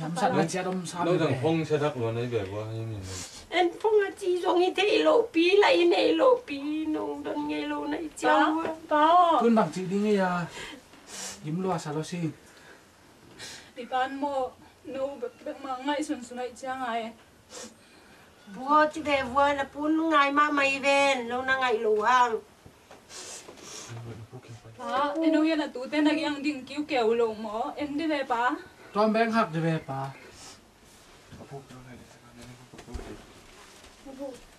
yam sat với chia đông sao đâu rằng phong sẽ thắc luôn đấy về qua nhưng em phong là chỉ do như thế lộ pi lại này lộ pi nông đơn nghe lộ này cháu Ba. tuân bằng chị đi nghe à yếm loa sao lo xí Đi ban mò nô bẹc mà ngay xuân xuân này chăng ai vua chỉ để vua là phun ngày mà mày về lâu na ngày lù hàng ba em nói là tụi tên là yang đình cứu kẹo lộ mỏ em đi về ba toàn bén hạc đi về bà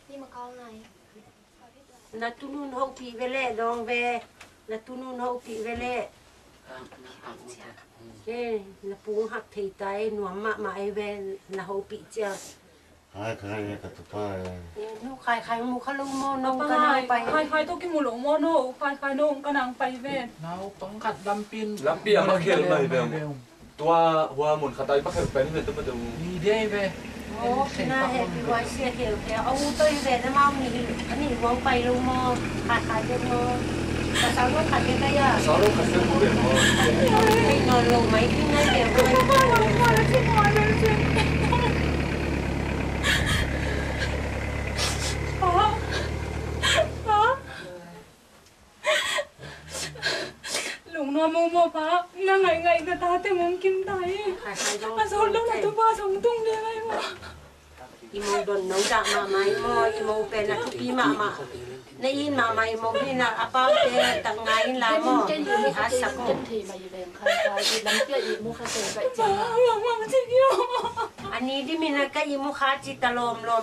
đi mà con này là tu nun hậu pi về lệ đong về là tu nun hậu pi về lệ thế là phun hạc thì tay nuông mà mày về là hậu pi chưa khai cái tụi bay nó khai mua khá lâu mò nông ba cái nào bay khai tôi cái mù lộ mỏ nô khai nô cái nàng bay về nào bóng khát đâm pin mà kêu mày vềตัวหัวหมุนขาไตปักไปนี่เป็นตัวมัน đi đi về ô na hệ bị quay xe kiểu ông tôi về nó mau nhỉ anh nhỉ vòng bay lâu mò khai được mò tại sao nó khai cái đây à sáu lúc khai sẽ không biển mà cái nồi lẩu mấy cái này đều lùng nó mua ba na ngày người ta tìm mong kim tay mà sao lúc này tôi ba sống tung đi ngay mà imo don nấu chả mà mày mò imo cái là chút đi mà này in mà mày mò đi là apa cái tầng ngày là mò cái gì mà hát sặc chân thì mày về khai thì lắm kia gì mua khai vậy chứ mà chị yêu anh đi đi mình là cái imo khai chỉ ta lom mò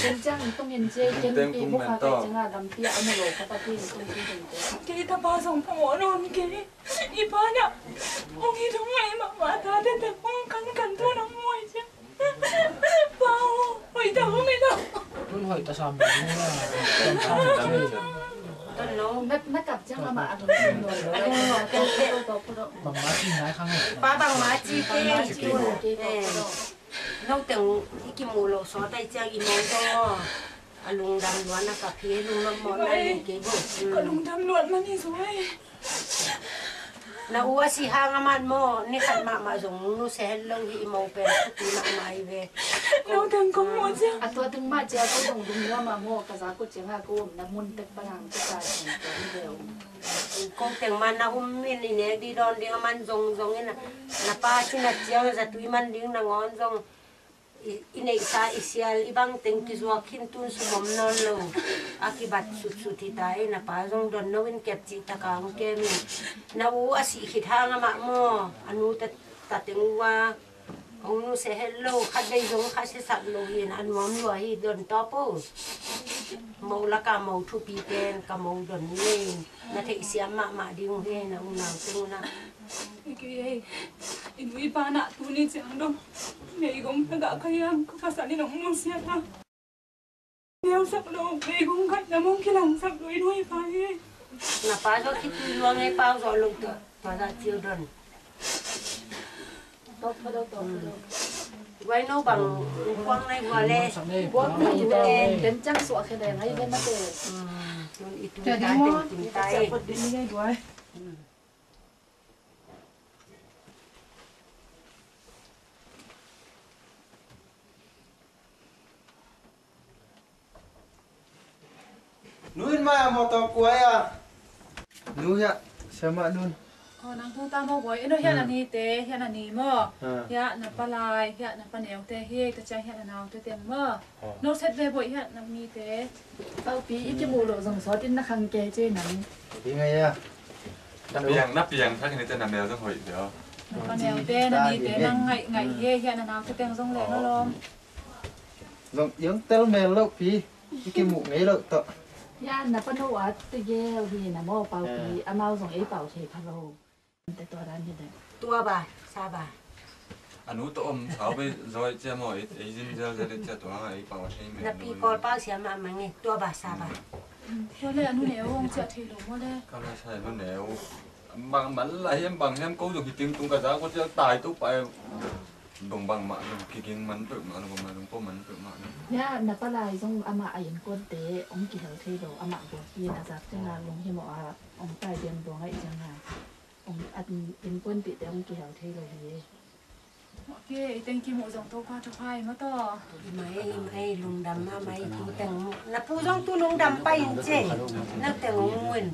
chân trang không nhìn chơi chân thì mua khai vậy chứ là lắm kia ông lộ khai ta thì không tin được cái ta ba sống phổ non cái đi ba nhá ông đi trong ngày mà ta đến từ ông cắn thôi nó mồi chứ bao hồi đâu không biết đâu tuân hỏi ta sao mình mua làm sao chơi tuân nấu nó cặp chắc là mà rồi bằng má chi nói khăng ba bằng má chi cái nấu từng cái mù lộ xóa tay trang imo cho lùng đầm loạn là cà phê lùng nó món này cái bột có lùng đầm loạn mà đi rồi na uwa si hanga man mo ni khat ma dùng nu se lâu hi mo pe tu na mai ve lâu từng có mua chứ à tôi từng mà chơi tôi dùng đúng nữa mà mua cái giá của chiếc hà cô là muốn tết bằng cái tài sản đều ko teng man na min ni ne di don di man zong na pa chi na chiang za tu man ding na ngon zong inei sa isial ibang teng ki zwa khin tun su mom non lo akibat su ti tai na pa zong don no win kep chi ta kang ke mi na u asi khit hanga ma mo anu ta teng wa ông nu se hello khat dei zong kha se sat lo yin an mom lo hi don to po mo la ka mo thu pi ken ka mo don ni na thei siam ma ding he na u na tu na cái ini ba nak tu ni chẳng đâu mẹ cũng phải gạ cái có phải sản đi nó muốn xe ta đeo sắc đâu mẹ cũng gạch là mong cái lòng sắc đuôi đuôi phải na pa zo ki tu lo ngai pa zo lo to ra children tốt quay nấu bằng quăng này vừa lên quăng này về đến trăng sủa cái đèn ấy bên mắt về để đi mua tay nuin mà một tàu cuối à nuin ạ sao mà nuin còn anh thu ta mua gói nó hiện là ni tế hiện là ni mơ hiện là pa lai hiện là pa nèo tế hi ta chạy hiện là nào tế tiền mơ nó xét về bội hiện là ni tế tao phí cái mù lộ dòng gió trên nó khăng kề trên này đi ngay à nắp piang khác này tên là mèo trong hội đó pa nèo tế là ni tế đang ngày hi hiện là nào tế tiền rong lẻ nó lom dòng yếm tel mèo lộc phí cái mũ ngay lộc tọ ya na pa no wa te ye hi na mo pau pi amao dòng ấy pau che pa lo te to ran ni de tua bà sa bà anh út ôm sáu bên rồi che mọi ấy dính ra để che tòa ấy bảo xem na pi kol pa sia ma nghe tua bà sa bà cho nên anh nèo ông chạy thì đủ mua đây cái này sai nó nèo bằng bắn là em câu được cái tiếng tung cả giá có chơi tài túc phải đồng bằng mạng cái tiếng mắn tự mạng đồng bằng có mắn tự mạng ya na pa lai dòng ama ayin kon te ong ki hel the do ama bo ki na za te na long hi mo a ong tai den do ngai chang ha ông ăn in quân bị để ông kia hậu thế rồi gì ok thank you một dòng tô qua cho hai mà to mấy lùng đầm mà mấy tu teng na pu dong tu lùng đầm bay che na teng nguồn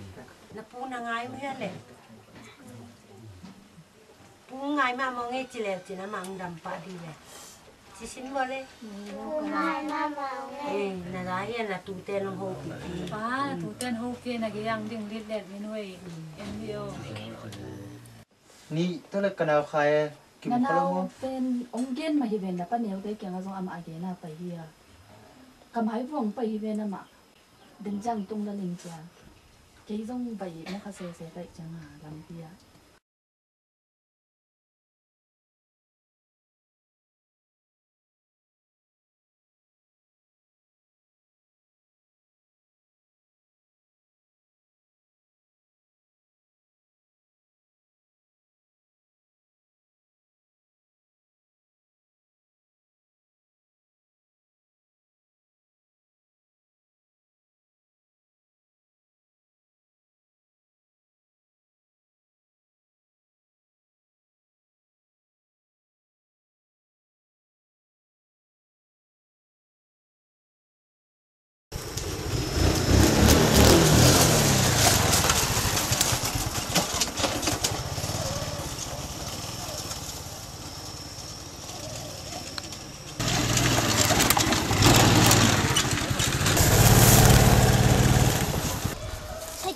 na pu na ngai mới lệ pu ngai mà mong nghe chỉ lệ chỉ na mang đầm pa đi lệ chỉ xin vào lệ na lại na tu tên long hồ bị thủ tên hô kia là cái yang đừng liệt đẹp với nuôi em yêu Ni tôi là cái nào khai kim nên có nào không? bên ông kiên mà hi bên là pan nếu cái kia ngazong am age na pa hi à cầm hai vòng pa hi bên mà đừng chẳng tung ra linh cha cái dòng vậy nó khá sẽ vậy chẳng à làm gì à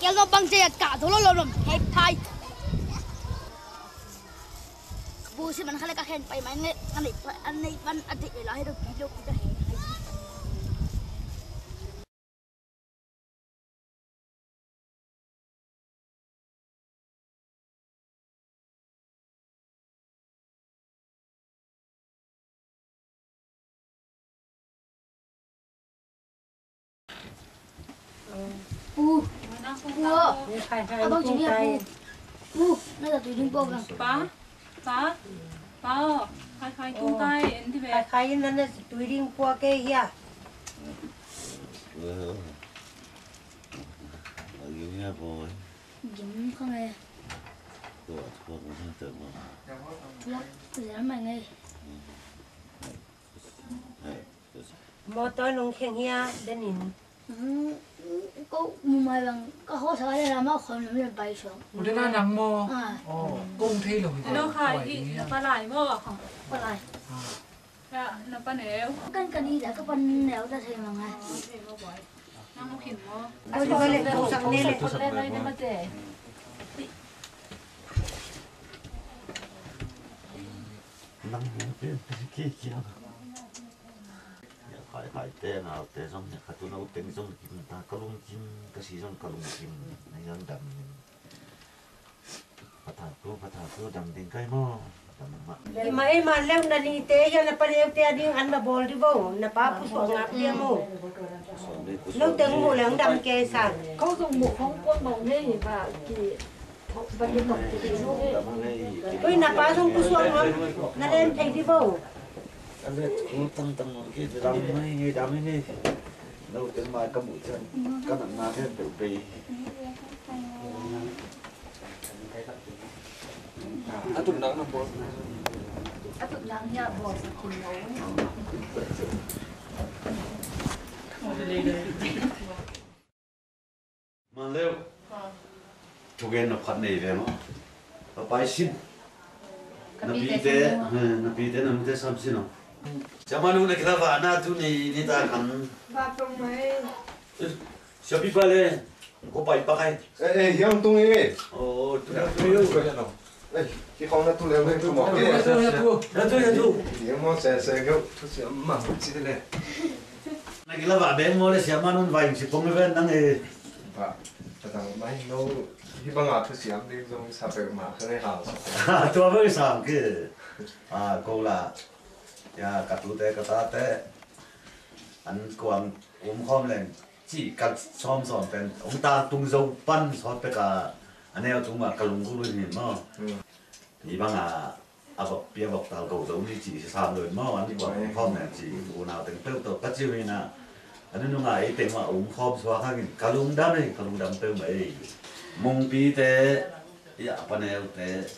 kéo ra băng dây cả thổ lô lồng hết thai bù xin mình khai các khen phải mấy anh này văn anh thị để lại được ký lục cái bù bù abang chỉ biết bù nó là tụi chúng bông rồi ba khai tung tay em đi về khai nó là tụi điên qua cái gì à Nghe rồi. giống không nghe Tôi cũng không tưởng mà. dạ mày nghe mò tôi nông khen hia đến nhìn có mày bằng có hỗ trợ đây là máu không làm bay xuống 우리 나 낭모 꽁테이 로 nó khai đi nó pa lại mơ qua lại nó pa nếu cần đi đã có phần nếu ta thấy mà ngay nó không khiển mơ tôi cho lên tôi sang lên lên lên đây để mà để Năm bên kia kia. Phải tên nào tên xong thì khát nấu tên xong thì ta có lung chim cái gì xong có lung chim này dân đầm phát thảo đầm tiền cây mò đầm mặn mà leo na đi té cho na pa leo té đi ăn mà bol đi vô na pa pu so ngap dia mo lâu từng mù leng đầm kê sa có dùng một không quân màu này và kỳ và cái tổng thì ôi na pa xong pu so ngap na lên thấy đi vô anh biết cũng tăng cái đầm này đâu tên mai cầm mũi chân cầm nặng na thêm tự bì tụi nắng nó bố áp dụng năng nha bỏ sự cùng nấu mà leo chụp cái nó phát này về mà nó bay xin nó bị thế nó bị xăm xin nó chả mà lúc này cái vả na tu này ta cần sao bị bay lên có bay bay Ê,형 똥이. ồ tôi yêu Ê, cái con nó tu leo lên tu mỏ cái. là tôi Tiếng mỏ xe cái tu sĩ mà chỉ thế này. này cái vả bé mua để xem mà nó vay chỉ có mấy bên đang này Và thằng mấy nó hy vọng là tu sĩ đi trong sạp bể mà cái này hảo. tôi mới sang cái câu là ya cả tu té cả ta té anh quan không lên chỉ cần xóm xóm bên ông ta tung dâu pan xóm bên cả anh em chúng mà kalung cũng luôn mà thì bằng bậc bia bậc tàu cầu giống như chỉ làm rồi mà anh quan không này chỉ u nào từng tiêu tàu cắt chiu này anh nó ngại tiền mà ông không xóa khác kalung đam tơ mấy mông pi té ya panel te